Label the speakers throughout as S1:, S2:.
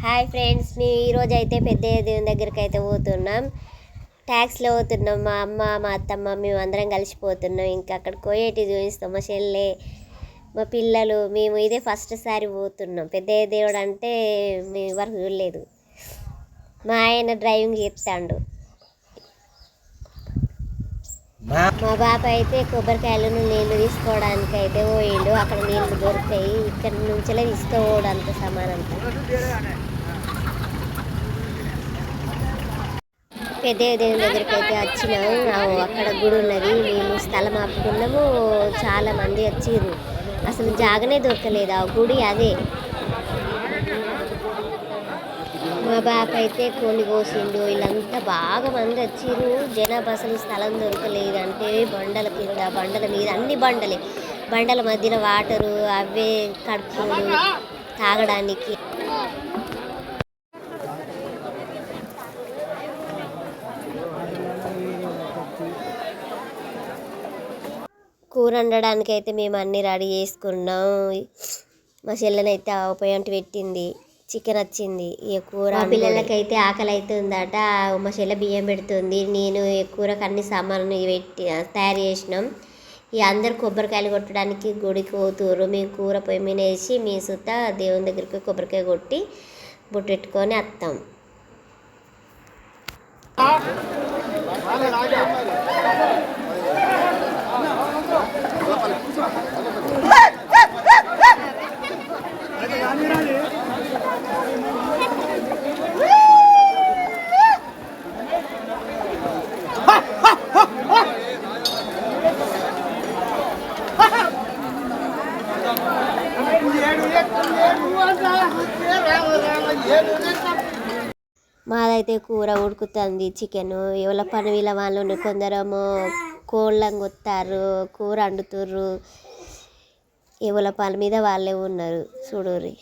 S1: Hi friends, మేము ఈరోజు అయితే పెద్ద దేవుని దగ్గరికి అయితే పోతున్నాం. ట్యాక్స్లో పోతున్నాం. మా అమ్మ, మా అత్తమ్మ, మేము అందరం కలిసిపోతున్నాం. ఇంకా అక్కడికి పోయేటి చూపిస్తాం. మా చెల్లె, మా పిల్లలు, మేము ఇదే ఫస్ట్ సారి పోతున్నాం. పెద్ద దేవుడు అంటే మేము వరకు చూడలేదు. మా ఆయన డ్రైవింగ్ చేస్తాడు. మా బాప అయితే కొబ్బరికాయలను నీళ్లు తీసుకోవడానికి అయితే పోయిండు. అక్కడ నీళ్లు దొరుకుతాయి. ఇక్కడ నుంచే తీసుకోవడం అంత సమానంత. పెద్ద దేవుని దగ్గరికి అయితే వచ్చినాము. అక్కడ గుడి ఉన్నది. మేము స్థలం ఆపుకున్నాము. చాలా మంది వచ్చిర్రు. అసలు జాగనే దొరకలేదు. ఆ గుడి అదే. మా బాప అయితే కోళ్ళు కోసిండు. వీళ్ళంతా బాగా మంది వచ్చిర్రు. జనాభా అసలు స్థలం దొరకలేదు. అంటే బండల కింద, బండల మీద, అన్ని బండలే. బండల మధ్యలో వాటరు, అవే కడుపులు తాగడానికి. కూర వండడానికి అయితే మేము అన్నీ రెడీ చేసుకున్నాం. మా చెల్లెనైతే ఉపయంటి పెట్టింది. చికెన్ వచ్చింది. ఈ కూర పిల్లలకైతే ఆకలి అవుతుందట. మా చెల్లె బియ్యం పెడుతుంది. నేను ఈ కూరకు అన్ని సామాన్లు పెట్టి తయారు చేసినాం. ఇక అందరు కొబ్బరికాయలు కొట్టడానికి గుడికి పోతుర్రు. మేము కూర పొయ్యి మీద వేసి మీ సుత దేవుని దగ్గరికి కొబ్బరికాయ కొట్టి బొట్టు పెట్టుకొని వస్తాం. మాదైతే కూర ఉడుకుతుంది. చికెన్ ఎవరి పని వీళ్ళ వాళ్ళు. కొందరేమో కోళ్ళని కొత్తారు, కూర వండుతుర్రు. ఎవరి పని మీద వాళ్ళే ఉన్నారు. చూడుర్రి,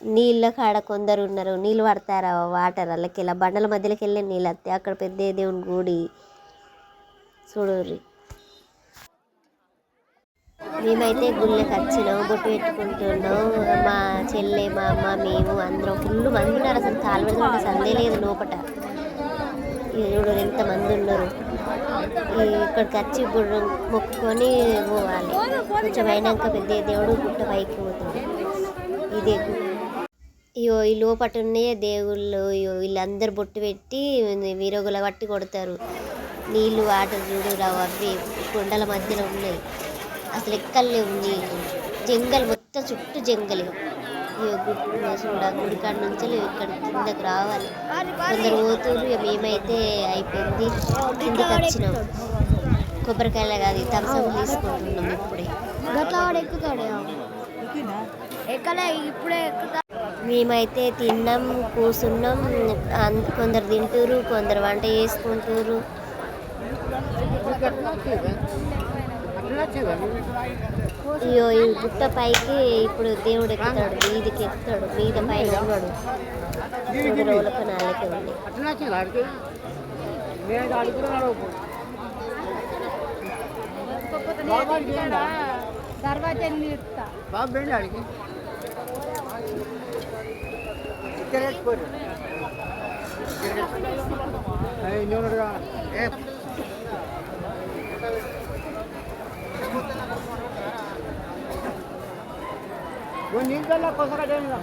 S1: నీళ్ళ కాడ కొందరు ఉన్నారు. నీళ్ళు పడతారా వాటర్ వాళ్ళకి. ఇలా బండల మధ్యలోకి వెళ్ళే నీళ్ళు వస్తాయి. అక్కడ పెద్ద దేవుని గుడి చూడుర్రి. మేమైతే గుళ్ళకి వచ్చినాం. బొట్టు పెట్టుకుంటున్నాం. మా చెల్లె, మా అమ్మ, మేము అందరం ఫుల్ మంది ఉన్నారు. అసలు తాళబెడుతుంటే సందే లేదు లోపట. చూడు ఎంతమంది ఉన్నారు. ఇక్కడికి వచ్చి గుడి మొక్కుకొని పోవాలి. కొంచెం అయినాక పెద్ద దేవుడు గుట్ట పైకి పోతుంది. ఇదే ఇయో ఈ లోపట ఉన్నాయే దేవుళ్ళు. వీళ్ళందరూ బొట్టు పెట్టి వీరగుల పట్టి కొడతారు. నీళ్ళు వాటర్ చూడు రావు. అవి కొండల మధ్యలో ఉన్నాయి. అసలు ఎక్కలే ఉంది. జంగల్ మొత్తం చుట్టూ జంగలి. చూడ గుడికాడ నుంచి ఇక్కడ కిందకు రావాలి. కొందరు పోతున్నారు. మేమైతే అయిపోయింది కిందకి వచ్చినాం. కొబ్బరికాయలు కాదు, థమ్సప్ తీసుకుంటున్నాం. ఇప్పుడే మేమైతే తిన్నాం, కూర్చున్నాం. కొందరు తింటురు, కొందరు వంట చేసుకుంటురు. అయ్యో, ఈ గుట్ట పైకి ఇప్పుడు దేవుడు ఎక్కుతాడు. వీధికి ఎక్కుతాడు. మీద పైన ఉన్నాడు. 3 రోజులకు 4 ఉంది.
S2: నీళ్ళ కొసగట్లా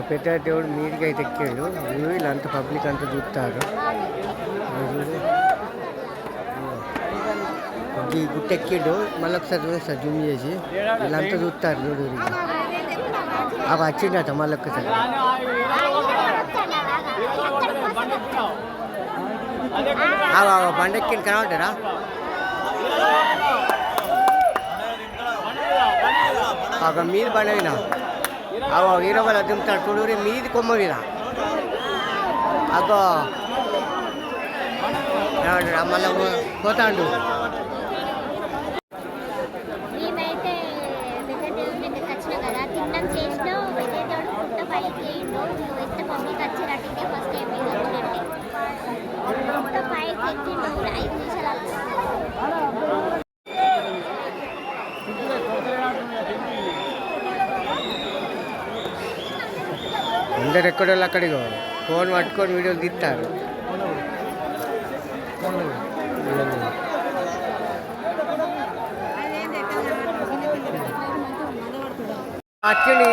S2: పెట్టే దేవుడు మీదికి అయితే ఎక్కాడు. వీళ్ళంతా పబ్లిక్ అంతా చూస్తారు. ఈ గుట్ట ఎక్కిండు. మళ్ళీ ఒకసారి చూస్తారు జూమ్ చేసి. వీళ్ళంతా చూస్తారు. చూడు అవి వచ్చిండట. మళ్ళీ ఒక్కసారి బండి ఎక్కిండు కనబడ్డారా? మీరు బండి అయినా హీరో వాళ్ళు దింపుతాడు చూడు మీది కొమ్మ మీద అగ్గో మళ్ళీ పోతాడు.
S1: మేమైతే వెంకటేశ్వర దగ్గరికి వచ్చినాం కదా, తిన్నాం చేసినాం. వెంకటేశ్వరుడు పుట్ట పైకి వేయండు. ఎంత పబ్లిక్ వచ్చారంటే ఇదే ఫస్ట్ టైం మేము వచ్చినట్టే. పుట్ట పైకి ఎక్కిండు 5 నిమిషాలు.
S2: అందరు ఎక్కడో అక్కడికి ఫోన్ పట్టుకొని వీడియోలు తీస్తారు. వచ్చింది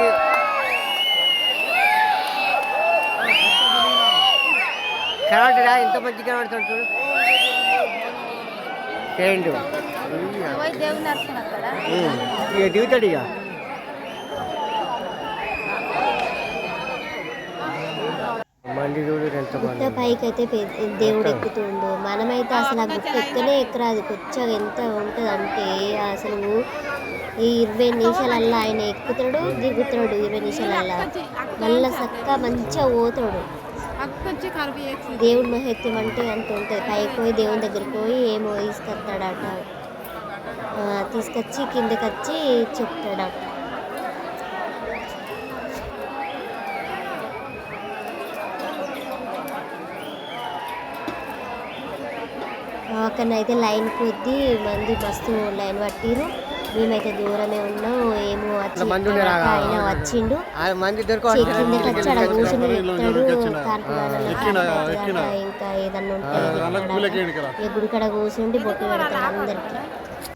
S2: కనబడరా ఎంత మంచిగా కనబడుతుంది చూడు. చేయండి ఇక దిగుతాడు. ఇక మంది చూడు ఎంత
S1: గుట్ట పైకి అయితే దేవుడు ఎక్కుతుండు. మనమైతే అసలు ఆ గుట్ట ఎక్కనే ఎక్కరాదు. కొచ్చగా ఎంత ఉంటుంది అంటే అసలు ఈ 20 నిమిషాలల్లా ఆయన ఎక్కుతాడు దిగుతాడు. 20 నిమిషాలల్లా మళ్ళీ చక్కగా మంచిగా పోతాడు. దేవుడి మహత్యం అంటే అంత ఉంటుంది. పైకి పోయి దేవుని దగ్గరికి పోయి ఏమో తీసుకొస్తాడట. తీసుకొచ్చి కిందకి వచ్చి చెప్తాడట. అక్కడనైతే లైన్ కొద్దీ మంది మస్తు లైన్ పట్టిరు. మేమైతే దూరమే ఉన్నాం. ఏమో వచ్చి ఆయన వచ్చిండు. కిందకి వచ్చి అక్కడ కూర్చుని చెప్తాడు. ఇంకా ఏదన్నా ఉంటే గుడికాడ కూర్చుండి బొట్టు పెడతాడు అందరికి.